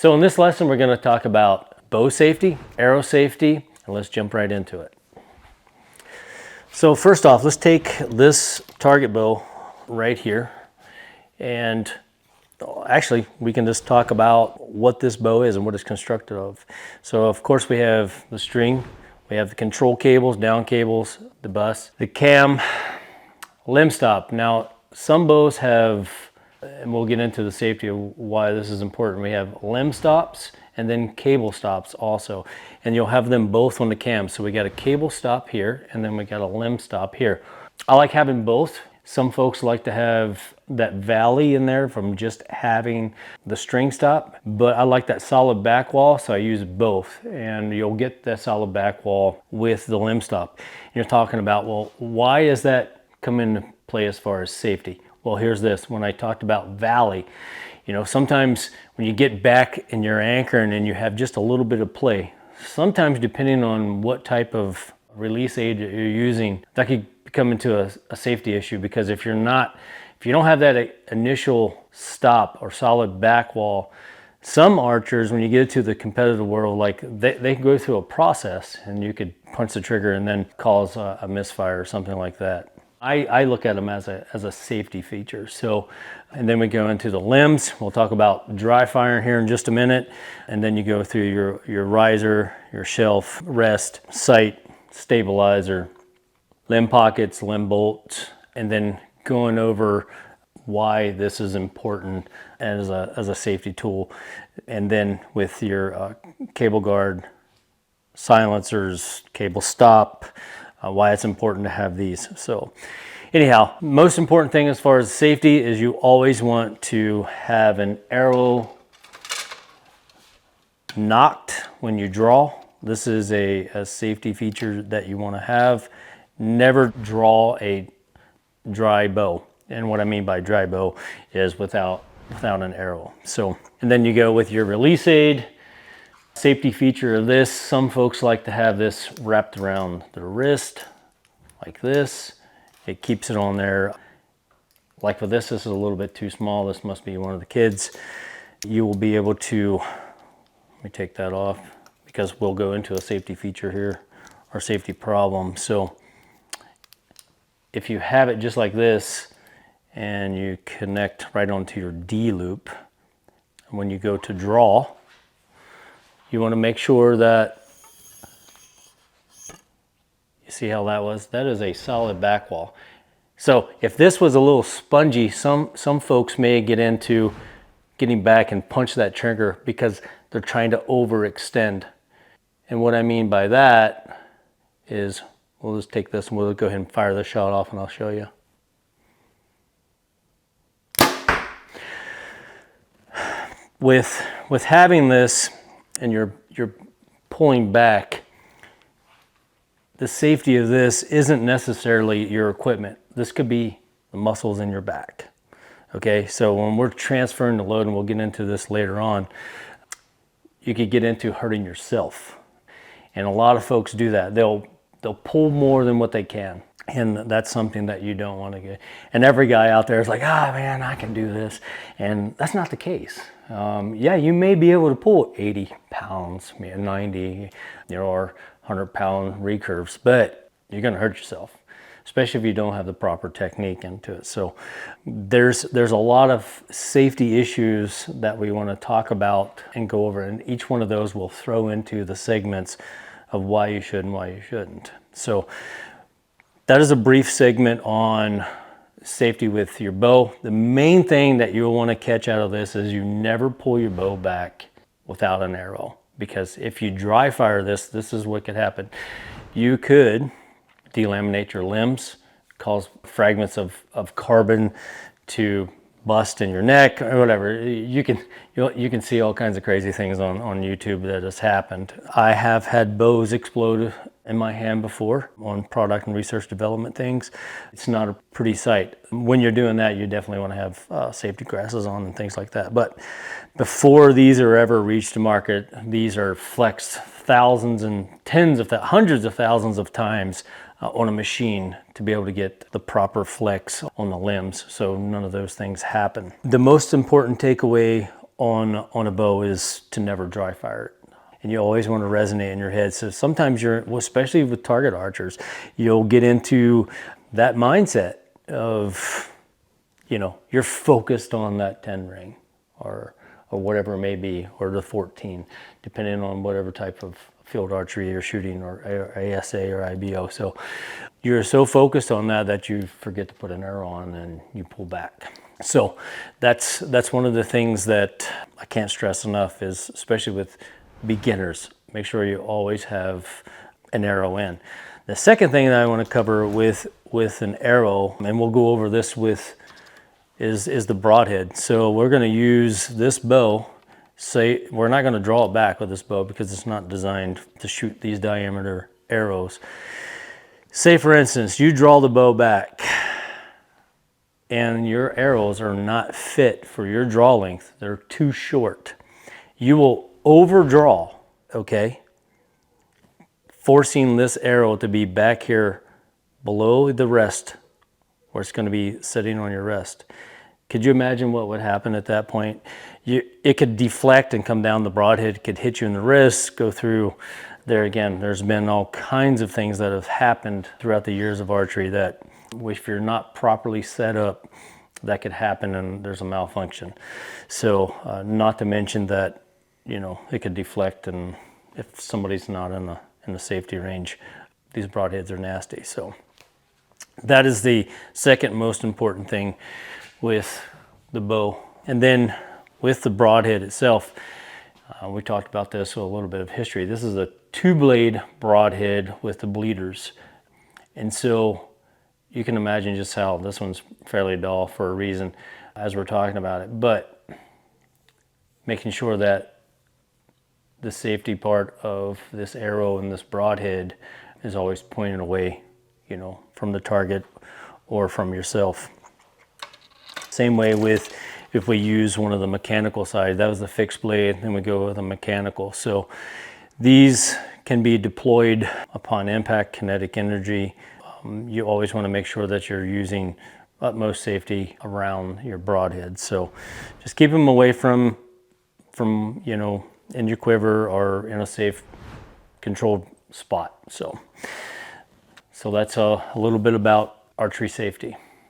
So in this lesson, we're going to talk about bow safety, arrow safety, and let's jump right into it. So first off, let's take this target bow right here, and actually we can just talk about what this bow is and what it's constructed of. So of course we have the string, we have the control cables, down cables, the bus, the cam, limb stop. Now some bows have, and we'll get into the safety of why this is important, we have limb stops and then cable stops also. And you'll have them both on the cam. So we got a cable stop here and then we got a limb stop here. I like having both. Some folks like to have that valley in there from just having the string stop, but I like that solid back wall, so I use both. And you'll get that solid back wall with the limb stop. And you're talking about, well, why does that come into play as far as safety? Well, here's this. When I talked about valley, you know, sometimes when you get back in your anchor and you have just a little bit of play, sometimes depending on what type of release aid you're using, that could come into a safety issue, because if you don't have that initial stop or solid back wall, some archers, when you get to the competitive world, like they can go through a process and you could punch the trigger and then cause a misfire or something like that. I look at them as a safety feature. So, and then we go into the limbs. We'll talk about dry firing here in just a minute. And then you go through your riser, your shelf, rest, sight, stabilizer, limb pockets, limb bolts, and then going over why this is important as a safety tool. And then with your cable guard, silencers, cable stop, why it's important to have these. So anyhow, most important thing as far as safety is you always want to have an arrow knocked when you draw. This is a safety feature that you want to have. Never draw a dry bow. And what I mean by dry bow is without an arrow. So, and then you go with your release aid. Safety feature of this, some folks like to have this wrapped around their wrist like this. It keeps it on there. Like with this is a little bit too small. This must be one of the kids. You will be able to, let me take that off because we'll go into a safety feature here, or safety problem. So if you have it just like this and you connect right onto your D loop, and when you go to draw, you want to make sure that, you see how that was? That is a solid back wall. So if this was a little spongy, some folks may get into getting back and punch that trigger because they're trying to overextend. And what I mean by that is, we'll just take this and we'll go ahead and fire the shot off and I'll show you. With having this and you're pulling back, the safety of this isn't necessarily your equipment. This could be the muscles in your back. Okay, so when we're transferring the load, and we'll get into this later on, you could get into hurting yourself. And a lot of folks do that. They'll pull more than what they can. And that's something that you don't want to get. And every guy out there is like, ah, man, I can do this. And that's not the case. Yeah, you may be able to pull 80 pounds, 90, or 100-pound recurves, but you're going to hurt yourself, especially if you don't have the proper technique into it. So there's a lot of safety issues that we want to talk about and go over, and each one of those will throw into the segments of why you should and why you shouldn't. So that is a brief segment on safety with your bow. The main thing that you'll want to catch out of this is you never pull your bow back without an arrow, because if you dry fire this is what could happen. You could delaminate your limbs, cause fragments of carbon to bust in your neck or whatever. You can see all kinds of crazy things on YouTube that has happened. I have had bows explode in my hand before on product and research development things. It's not a pretty sight. When you're doing that, you definitely want to have safety glasses on and things like that. But before these are ever reached to market, these are flexed thousands and hundreds of thousands of times on a machine to be able to get the proper flex on the limbs, so none of those things happen. The most important takeaway on a bow is to never dry fire it. And you always want to resonate in your head. So sometimes especially with target archers, you'll get into that mindset of, you're focused on that 10 ring or whatever it may be, or the 14, depending on whatever type of field archery you're shooting, or ASA or IBO. So you're so focused on that you forget to put an arrow on and you pull back. So that's one of the things that I can't stress enough, is especially with beginners, make sure you always have an arrow in. The second thing that I want to cover with an arrow, and we'll go over this is the broadhead. So we're going to use this bow. Say we're not going to draw it back with this bow because it's not designed to shoot these diameter arrows. Say for instance, you draw the bow back and your arrows are not fit for your draw length. They're too short. You will overdraw, okay? Forcing this arrow to be back here below the rest, where it's going to be sitting on your rest. Could you imagine what would happen at that point? It could deflect and come down the broadhead, could hit you in the wrist, go through there. Again, there's been all kinds of things that have happened throughout the years of archery that if you're not properly set up, that could happen and there's a malfunction. So not to mention that, it could deflect, and if somebody's not in the safety range, these broadheads are nasty. So that is the second most important thing with the bow. And then with the broadhead itself, we talked about this, so a little bit of history. This is a 2-blade broadhead with the bleeders. And so you can imagine just how this one's fairly dull for a reason as we're talking about it. But making sure that the safety part of this arrow and this broadhead is always pointed away, from the target or from yourself. Same way with if we use one of the mechanical side. That was the fixed blade, then we go with a mechanical. So these can be deployed upon impact, kinetic energy. You always want to make sure that you're using utmost safety around your broadhead. So just keep them away from in your quiver or in a safe, controlled spot. So that's a little bit about archery safety.